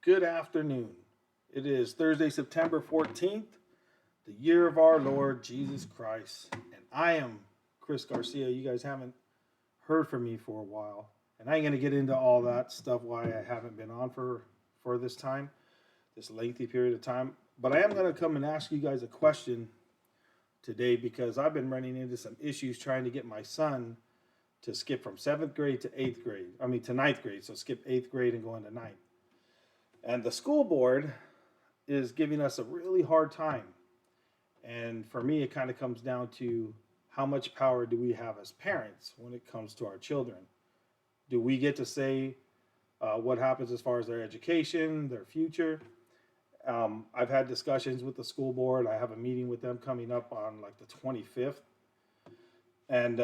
Good afternoon. It is Thursday, September 14th, the year of our Lord Jesus Christ. And I am Chris Garcia. You guys haven't heard from me for a while. And I ain't going to get into all that stuff why I haven't been on for this time, this lengthy period of time. But I am going to come and ask you guys a question today because I've been running into some issues trying to get my son to skip from seventh grade to eighth grade. I mean, to ninth grade. So skip eighth grade and go into ninth. And the school board is giving us a really hard time. And for me, it kind of comes down to how much power do we have as parents when it comes to our children? Do we get to say what happens as far as their education, their future? I've had discussions with the school board. I have a meeting with them coming up on like the 25th. And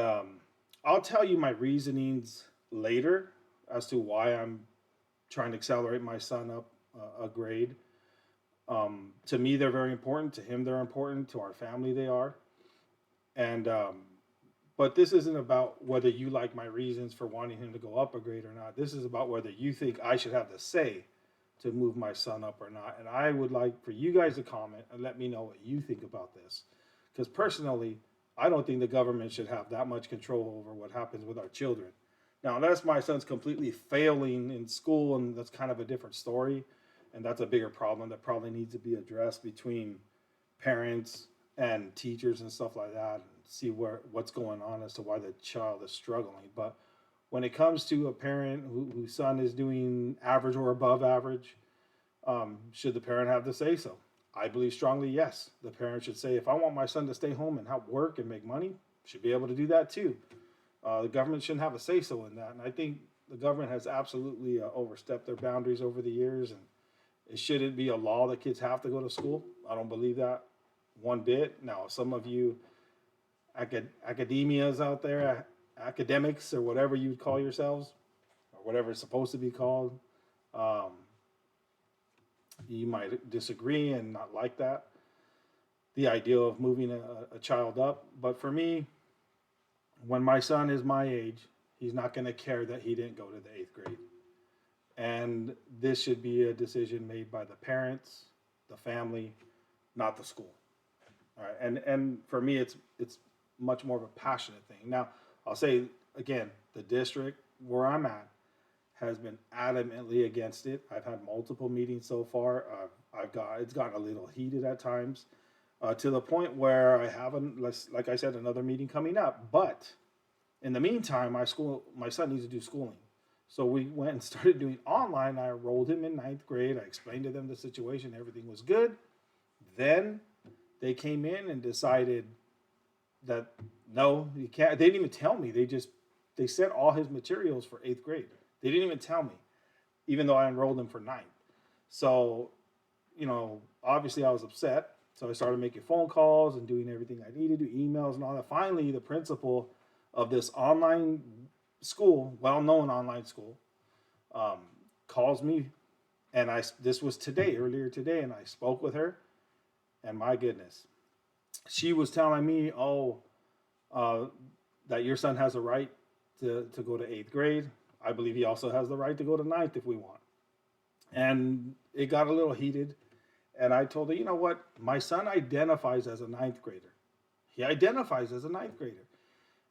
I'll tell you my reasonings later as to why I'm trying to accelerate my son up a grade. To me, they're very important. To him, they're important. To our family, they are. And but this isn't about whether you like my reasons for wanting him to go up a grade or not. This is about whether you think I should have the say to move my son up or not. And I would like for you guys to comment and let me know what you think about this. Because personally, I don't think the government should have that much control over what happens with our children. Now, unless my son's completely failing in school, and that's kind of a different story, and that's a bigger problem that probably needs to be addressed between parents and teachers and stuff like that, and see what's going on as to why the child is struggling. But when it comes to a parent whose son is doing average or above average, should the parent have to say so? I believe strongly yes. The parent should say, if I want my son to stay home and help work and make money, should be able to do that too. The government shouldn't have a say so in that. And I think the government has absolutely overstepped their boundaries over the years. And it shouldn't be a law that kids have to go to school. I don't believe that one bit. Now, some of you academias out there, academics or whatever you would call yourselves, or whatever it's supposed to be called, um, you might disagree and not like that, the idea of moving a child up. But for me, when my son is my age, he's not going to care that he didn't go to the eighth grade. And this should be a decision made by the parents, the family, not the school. All right, and for me, it's much more of a passionate thing. Now, I'll say again, the district where I'm at has been adamantly against it. I've had multiple meetings so far. I've got it's gotten a little heated at times, to the point where I haven't, like I said, another meeting coming up. But in the meantime, my son needs to do schooling. So we went and started doing online. I enrolled him in ninth grade. I explained to them the situation. Everything was good. Then they came in and decided that no, you can't. They didn't even tell me. They sent all his materials for eighth grade. They didn't even tell me, even though I enrolled him for ninth. So, obviously I was upset. So I started making phone calls and doing everything I needed, do emails and all that. Finally, the principal of this online school, well-known online school, um, calls me, and this was today, earlier today, and I spoke with her, and my goodness, she was telling me, uh, that your son has a right to go to eighth grade. I believe he also has the right to go to ninth if we want. And it got a little heated. And I told her, you know what? My son identifies as a ninth grader. He identifies as a ninth grader.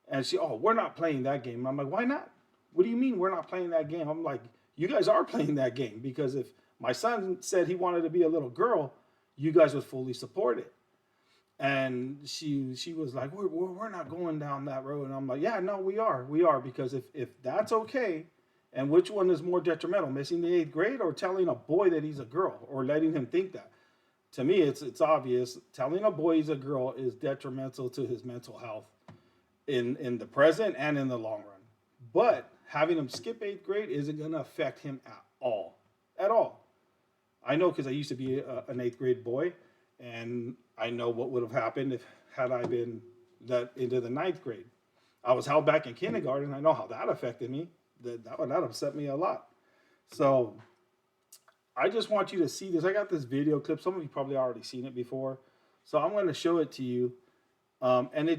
And we're not playing that game. I'm like, why not? What do you mean we're not playing that game? I'm like, you guys are playing that game because if my son said he wanted to be a little girl, you guys would fully support it. And she was like, we're not going down that road. And I'm like, yeah, no, we are because if that's okay, and which one is more detrimental, missing the eighth grade or telling a boy that he's a girl or letting him think that? To me, it's obvious. Telling a boy he's a girl is detrimental to his mental health in the present and in the long run. But having him skip eighth grade isn't going to affect him at all. I know because I used to be an eighth grade boy, and I know what would have happened if had I been that into the ninth grade. I was held back in kindergarten. I know how that affected me. That upset me a lot. So I just want you to see this. I got this video clip. Some of you probably already seen it before, so I'm going to show it to you. And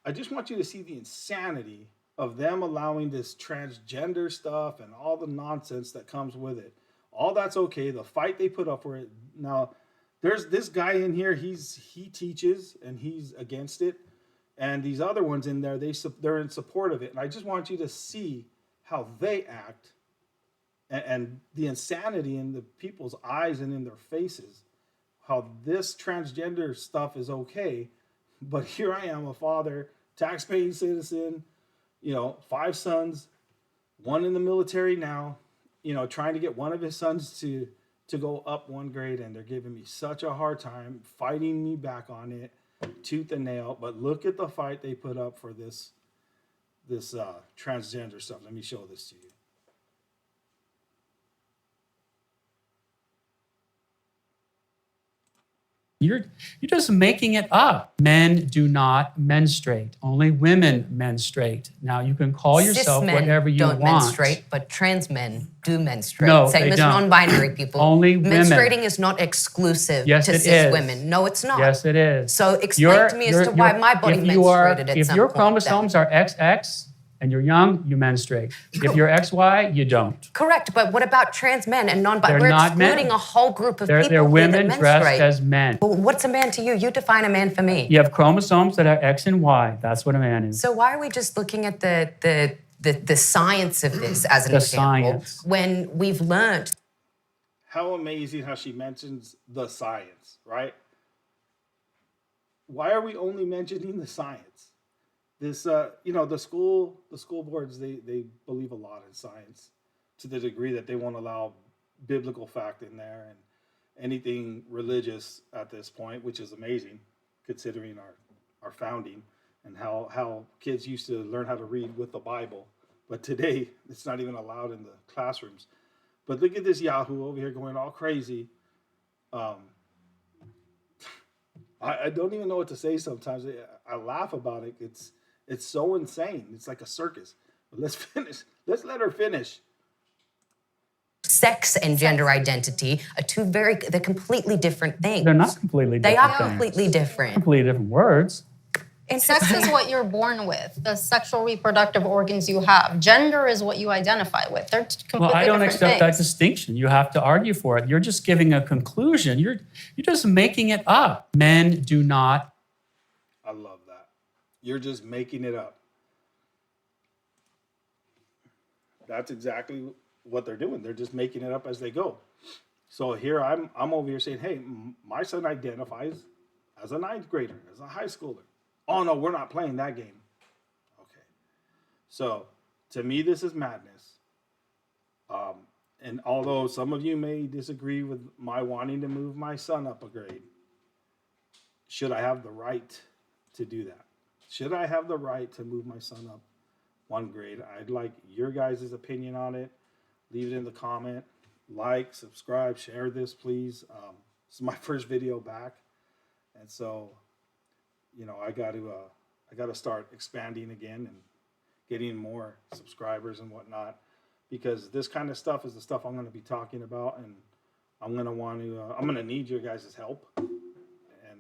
I just want you to see the insanity of them allowing this transgender stuff and all the nonsense that comes with it. All that's okay. The fight they put up for it. Now, there's this guy in here. He teaches and he's against it, and these other ones in there they're in support of it. And I just want you to see how they act and the insanity in the people's eyes and in their faces. How this transgender stuff is okay, but here I am, a father, tax-paying citizen, 5 sons, one in the military now, trying to get one of his sons to go up 1 grade, and they're giving me such a hard time, fighting me back on it, tooth and nail. But look at the fight they put up for this transgender stuff. Let me show this to you. You're just making it up. Men do not menstruate. Only women menstruate. Now you can call yourself whatever you want. Don't menstruate, but trans men do menstruate. No, Same they as don't. non-binary people. Only women. Menstruating is not exclusive Yes, to it cis is. women. No, it's not. Yes, it is. So explain to me as to why my body menstruated at if some your point. chromosomes are XX and you're young, you menstruate. If you're XY, you don't. Correct, but what about trans men and non-binary? They're We're not excluding men. a whole group of They're people women that dressed menstruate. as men. Well, what's a man to you? You define a man for me. You have chromosomes that are X and Y. That's what a man is. So why are we just looking at the science of this as an The example science. when we've learned? How amazing how she mentions the science, right? Why are we only mentioning the science? This, the school boards, they believe a lot in science to the degree that they won't allow biblical fact in there and anything religious at this point, which is amazing considering our founding and how kids used to learn how to read with the Bible. But today, it's not even allowed in the classrooms. But look at this Yahoo over here going all crazy. I don't even know what to say sometimes. I laugh about it. It's so insane. It's like a circus. But let's finish. Let's let her finish. Sex and gender identity are they're completely different things. They're not completely different They are things. completely different. Completely different words. Sex is what you're born with, the sexual reproductive organs you have. Gender is what you identify with. They're completely Well, I don't different accept that things. distinction. You have to argue for it. You're just giving a conclusion. You're just making it up. Men do not. I love that. You're just making it up. That's exactly what they're doing. They're just making it up as they go. So here I'm over here saying, hey, my son identifies as a 9th grader, as a high schooler. Oh no, we're not playing that game. Okay. So to me, this is madness. And although some of you may disagree with my wanting to move my son up a grade, should I have the right to do that? Should I have the right to move my son up 1 grade? I'd like your guys' opinion on it. Leave it in the comment. Like, subscribe, share this, please. This is my first video back. And so, I got to start expanding again and getting more subscribers and whatnot, because this kind of stuff is the stuff I'm going to be talking about, and I'm going to need your guys' help, and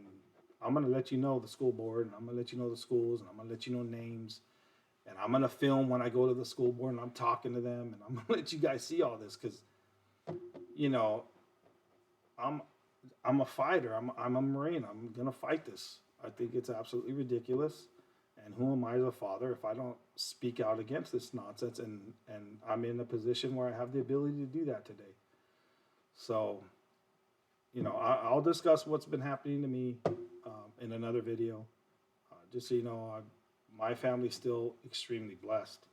I'm going to let you know the school board, and I'm going to let you know the schools, and I'm going to let you know names, and I'm going to film when I go to the school board and I'm talking to them, and I'm going to let you guys see all this, because, I'm a fighter. I'm a Marine. I'm going to fight this. I think it's absolutely ridiculous. And who am I as a father if I don't speak out against this nonsense? And I'm in a position where I have the ability to do that today. So, I'll discuss what's been happening to me in another video. Just so you know, my family's still extremely blessed.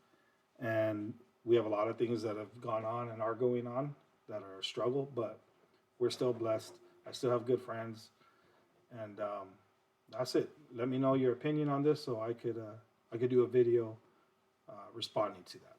And we have a lot of things that have gone on and are going on that are a struggle, but we're still blessed. I still have good friends. And that's it. Let me know your opinion on this so I could do a video responding to that.